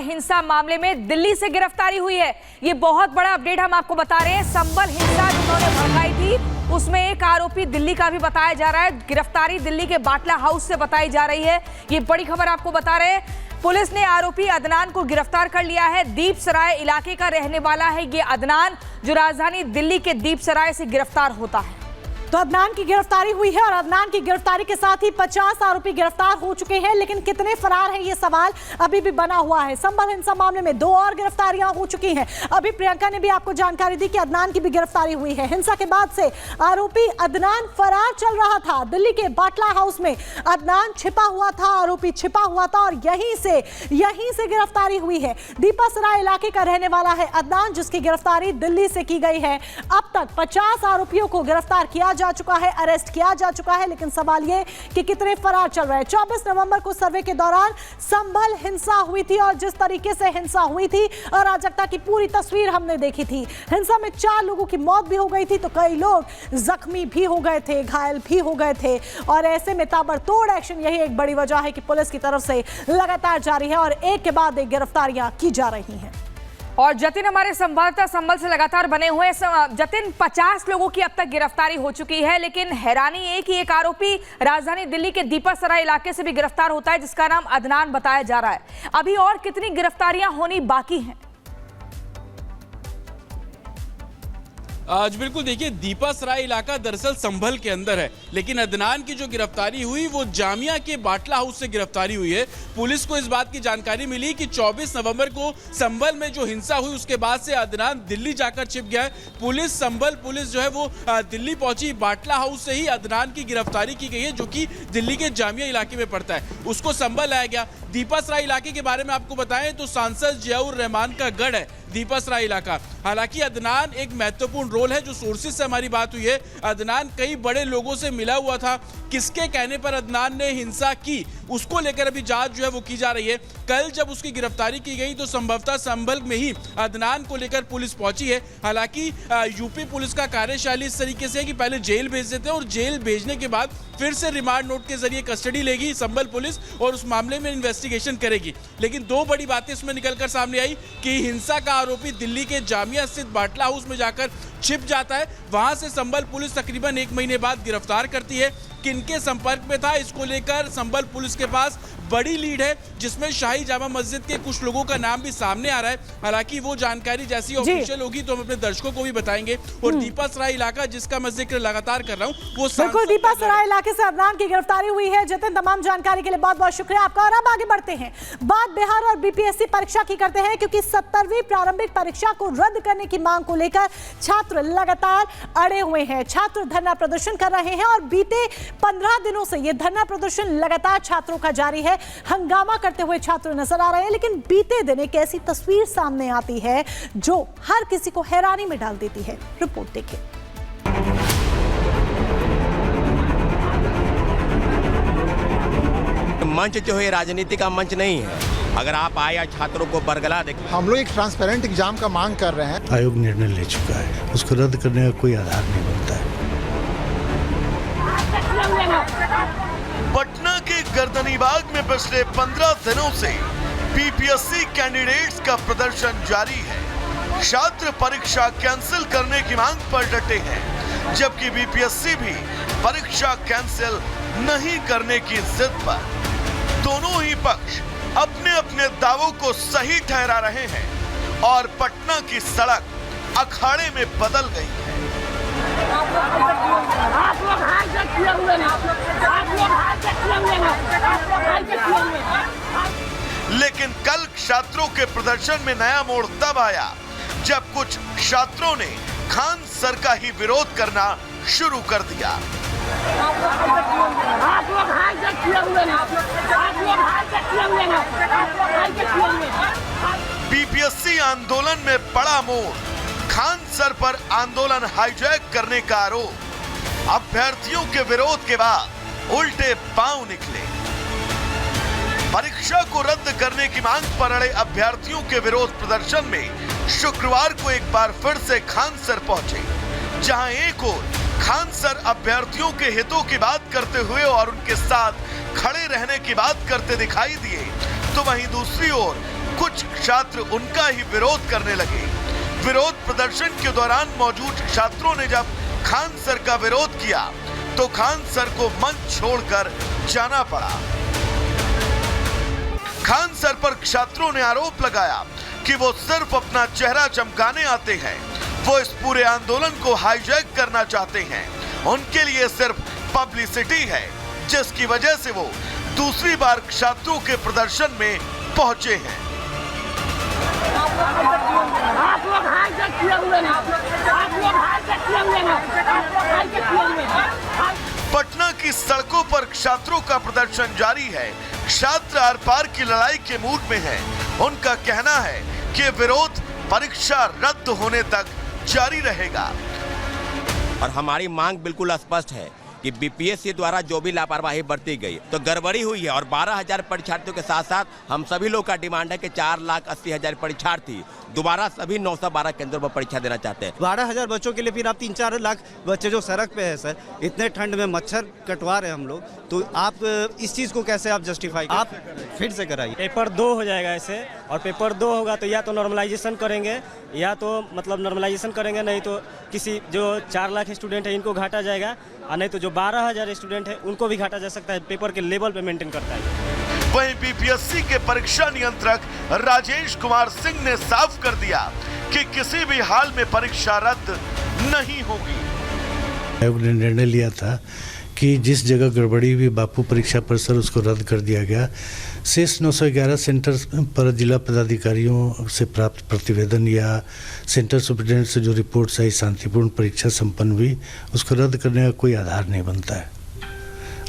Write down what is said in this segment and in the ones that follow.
संभल हिंसा मामले में दिल्ली से गिरफ्तारी हुई है। ये बहुत बड़ा अपडेट हम आपको बता रहे हैं। संभल हिंसा जिन्होंने भड़काई थी उसमें एक आरोपी दिल्ली का भी बताया जा रहा है। गिरफ्तारी दिल्ली के बाटला हाउस से बताई जा रही है। ये बड़ी खबर आपको बता रहे हैं। पुलिस ने आरोपी अदनान को गिरफ्तार कर लिया है। दीपसराय इलाके का रहने वाला है ये अदनान, जो राजधानी दिल्ली के दीपसराय से गिरफ्तार होता है। तो अदनान की गिरफ्तारी हुई है और अदनान की गिरफ्तारी के साथ ही 50 आरोपी गिरफ्तार हो चुके हैं। लेकिन कितने फरार हैं ये सवाल अभी भी बना हुआ है। संभल हिंसा मामले में 2 और गिरफ्तारियां हो चुकी हैं। अभी प्रियंका ने भी आपको जानकारी दी कि अदनान की भी गिरफ्तारी हुई है। हिंसा के बाद से आरोपी अदनान फरार चल रहा था। दिल्ली के बाटला हाउस में अदनान छिपा हुआ था, आरोपी छिपा हुआ था और यहीं से गिरफ्तारी हुई है। दीपसराय इलाके का रहने वाला है अदनान, जिसकी गिरफ्तारी दिल्ली से की गई है। अब तक 50 आरोपियों को गिरफ्तार किया जा चुका है, अरेस्ट किया जा चुका है। लेकिन सवाल यह कि कितने फरार चल रहे हैं। 24 नवंबर को सर्वे के दौरान संभल हिंसा हुई थी और जिस तरीके से हिंसा हुई थी, अराजकता की पूरी तस्वीर हमने देखी थी। हिंसा में 4 लोगों की मौत भी हो गई थी, तो कई लोग जख्मी भी हो गए थे, घायल भी हो गए थे। और ऐसे में ताबड़तोड़ एक्शन, यही एक बड़ी वजह है कि पुलिस की तरफ से लगातार जारी है और एक के बाद एक गिरफ्तारियां की जा रही हैं। और जतिन हमारे संवाददाता संभल से लगातार बने हुए हैं। जतिन, 50 लोगों की अब तक गिरफ्तारी हो चुकी है, लेकिन हैरानी ये कि एक आरोपी राजधानी दिल्ली के दीपसराय इलाके से भी गिरफ्तार होता है, जिसका नाम अदनान बताया जा रहा है। अभी और कितनी गिरफ्तारियां होनी बाकी हैं? आज बिल्कुल देखिए, दीपसराय इलाका दरअसल संभल के अंदर है, लेकिन अदनान की जो गिरफ्तारी हुई वो जामिया के बाटला हाउस से गिरफ्तारी हुई है। पुलिस को इस बात की जानकारी मिली कि 24 नवंबर को संभल में जो हिंसा हुई उसके बाद से अदनान दिल्ली जाकर छिप गया है। संभल पुलिस जो है वो दिल्ली पहुंची। बाटला हाउस से ही अदनान की गिरफ्तारी की गई है, जो कि दिल्ली के जामिया इलाके में पड़ता है। उसको संभल लाया गया। दीपसराय इलाके के बारे में आपको बताएं तो सांसद जियाउर रहमान का गढ़ है दीपसराय इलाका। हालांकि अदनान एक महत्वपूर्ण रोल है। जो सोर्सेज से हमारी बात हुई है, अदनान कई बड़े लोगों से मिला हुआ था। किसके कहने पर अदनान ने हिंसा की, उसको लेकर अभी जांच जो है वो की जा रही है। कल जब उसकी गिरफ्तारी की गई तो संभवतः संभल में ही अदनान को लेकर पुलिस पहुंची है। हालांकि यूपी पुलिस का कार्यशैली इस तरीके से है कि पहले जेल भेज देते हैं और जेल भेजने के बाद फिर से रिमांड नोट के जरिए कस्टडी लेगी संभल पुलिस और उस मामले में इन्वेस्टिगेशन करेगी। लेकिन 2 बड़ी बातें इसमें निकलकर सामने आई कि हिंसा का आरोपी दिल्ली के जामिया स्थित बाटला हाउस में जाकर छिप जाता है। वहां से संभल पुलिस तकरीबन 1 महीने बाद गिरफ्तार करती है। किनके संपर्क में था, इसको लेकर संभल पुलिस के पास बड़ी लीड है, जिसमें शाही जामा मस्जिद के कुछ लोगों का नाम भी सामने आ रहा है। हालांकि वो जानकारी जैसी ऑफिशियल होगी तो हम अपने दर्शकों को भी बताएंगे। और दीपसराय इलाका, जिसका मैं जिक्र लगातार कर रहा हूँ, वो बिल्कुल दीपसराय इलाके से अदनान की गिरफ्तारी हुई है। जतिन, तमाम जानकारी के लिए बहुत बहुत शुक्रिया आपका। और अब आगे बढ़ते हैं, बात बिहार और बीपीएससी परीक्षा की करते हैं, क्योंकि 70वीं प्रारंभिक परीक्षा को रद्द करने की मांग को लेकर छात्र लगातार अड़े हुए हैं। छात्र धरना प्रदर्शन कर रहे हैं और बीते 15 दिनों से यह धरना प्रदर्शन लगातार छात्रों का जारी है। हंगामा करते हुए छात्र नजर आ रहे हैं, लेकिन बीते दिन एक ऐसी तस्वीर सामने आती है जो हर किसी को हैरानी में डाल देती है। रिपोर्ट देखिए। मंच जो है राजनीति का मंच नहीं है। अगर आप आए छात्रों को बरगला देखें। हम लोग एक ट्रांसपेरेंट एग्जाम का मांग कर रहे हैं। आयोग निर्णय ले चुका है, उसको रद्द करने का कोई आधार नहीं बनता है। पटना के गर्दनीबाग में पिछले 15 दिनों से बीपीएससी कैंडिडेट्स का प्रदर्शन जारी है। छात्र परीक्षा कैंसिल करने की मांग पर डटे हैं, जबकि बीपीएससी भी परीक्षा कैंसिल नहीं करने की जिद पर। दोनों ही पक्ष अपने अपने दावों को सही ठहरा रहे हैं और पटना की सड़क अखाड़े में बदल गई है। लेकिन कल छात्रों के प्रदर्शन में नया मोड़ तब आया जब कुछ छात्रों ने खान सर का ही विरोध करना शुरू कर दिया। बीपीएससी आंदोलन में बड़ा मोड़, खान सर पर आंदोलन हाईजैक करने का आरोप। अभ्यर्थियों के विरोध के बाद उल्टे पांव निकले। परीक्षा को रद्द करने की मांग पर अड़े अभ्यर्थियों के विरोध प्रदर्शन में शुक्रवार को एक बार फिर से खान सर पहुंचे, जहां एक ओर खान सर अभ्यर्थियों के हितों की बात करते हुए और उनके साथ खड़े रहने की बात करते दिखाई दिए, तो वहीं दूसरी ओर कुछ छात्र उनका ही विरोध करने लगे। विरोध प्रदर्शन के दौरान मौजूद छात्रों ने जब खान सर का विरोध किया तो खान सर को मंच छोड़कर जाना पड़ा। खान सर पर छात्रों ने आरोप लगाया कि वो सिर्फ अपना चेहरा चमकाने आते हैं, वो इस पूरे आंदोलन को हाईजैक करना चाहते हैं। उनके लिए सिर्फ पब्लिसिटी है, जिसकी वजह से वो दूसरी बार छात्रों के प्रदर्शन में पहुंचे हैं। आप लोग हाईजैक किए हुए हैं, आप लोग हाईजैक किए हुए हैं, आप लोग हाईजैक किए हुए हैं। पटना की सड़कों पर छात्रों का प्रदर्शन जारी है। छात्र आर पार की लड़ाई के मूड में हैं। उनका कहना है कि विरोध परीक्षा रद्द होने तक जारी रहेगा। और हमारी मांग बिल्कुल स्पष्ट है कि बीपीएससी द्वारा जो भी लापरवाही बरती गई तो गड़बड़ी हुई है। और 12,000 परीक्षार्थियों के साथ साथ हम सभी लोग का डिमांड है कि 4,80,000 परीक्षार्थी दोबारा सभी 912 केंद्रों पर परीक्षा देना चाहते हैं। 12,000 बच्चों के लिए फिर आप 3-4 लाख बच्चे जो सड़क पे है सर, इतने ठंड में मच्छर कटवा रहे हैं हम लोग, तो आप इस चीज़ को कैसे आप जस्टिफाई, आप फिर से कराइए। पेपर 2 हो जाएगा ऐसे, और पेपर 2 होगा तो या तो नॉर्मलाइजेशन करेंगे, या तो मतलब नॉर्मलाइजेशन करेंगे, नहीं तो किसी जो 4 लाख स्टूडेंट है इनको घाटा जाएगा, और नहीं तो जो 12,000 स्टूडेंट है उनको भी घाटा जा सकता है। पेपर के लेवल पे मेंटेन करता है। वहीं बीपीएससी के परीक्षा नियंत्रक राजेश कुमार सिंह ने साफ कर दिया कि किसी भी हाल में परीक्षा रद्द नहीं होगी। आयोग ने निर्णय लिया था कि जिस जगह गड़बड़ी हुई बापू परीक्षा परिसर उसको रद्द कर दिया गया। शेष 911 सेंटर पर जिला पदाधिकारियों से प्राप्त प्रतिवेदन या सेंटर सुप्रिटेंडेंट से जो रिपोर्ट आई शांतिपूर्ण परीक्षा संपन्न हुई, उसको रद्द करने का कोई आधार नहीं बनता है।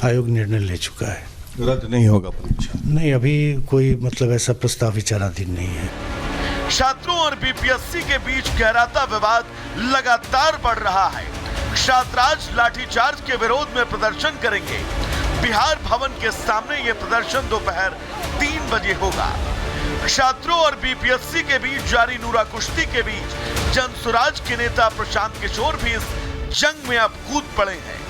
आयोग निर्णय ले चुका है, रद्द नहीं होगा परीक्षा। नहीं, अभी कोई मतलब ऐसा प्रस्ताव विचाराधीन नहीं है। छात्रों और बीपीएससी के बीच गहराता विवाद लगातार बढ़ रहा है। छात्र आज लाठीचार्ज के विरोध में प्रदर्शन करेंगे। बिहार भवन के सामने ये प्रदर्शन दोपहर 3 बजे होगा। छात्रों और बीपीएससी के बीच जारी नूरा कुश्ती के बीच जनसुराज के नेता प्रशांत किशोर भी इस जंग में अब कूद पड़े हैं।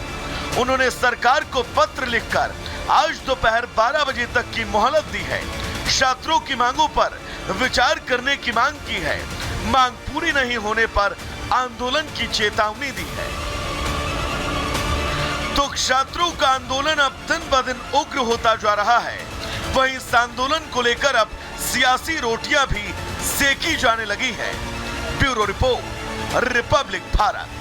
उन्होंने सरकार को पत्र लिखकर आज दोपहर 12 बजे तक की मोहलत दी है। छात्रों की मांगों पर विचार करने की मांग की है। मांग पूरी नहीं होने पर आंदोलन की चेतावनी दी है। तो छात्रों का आंदोलन अब दिन ब दिन उग्र होता जा रहा है। वहीं इस आंदोलन को लेकर अब सियासी रोटियां भी सेकी जाने लगी हैं। Bureau report, Republic Bharat.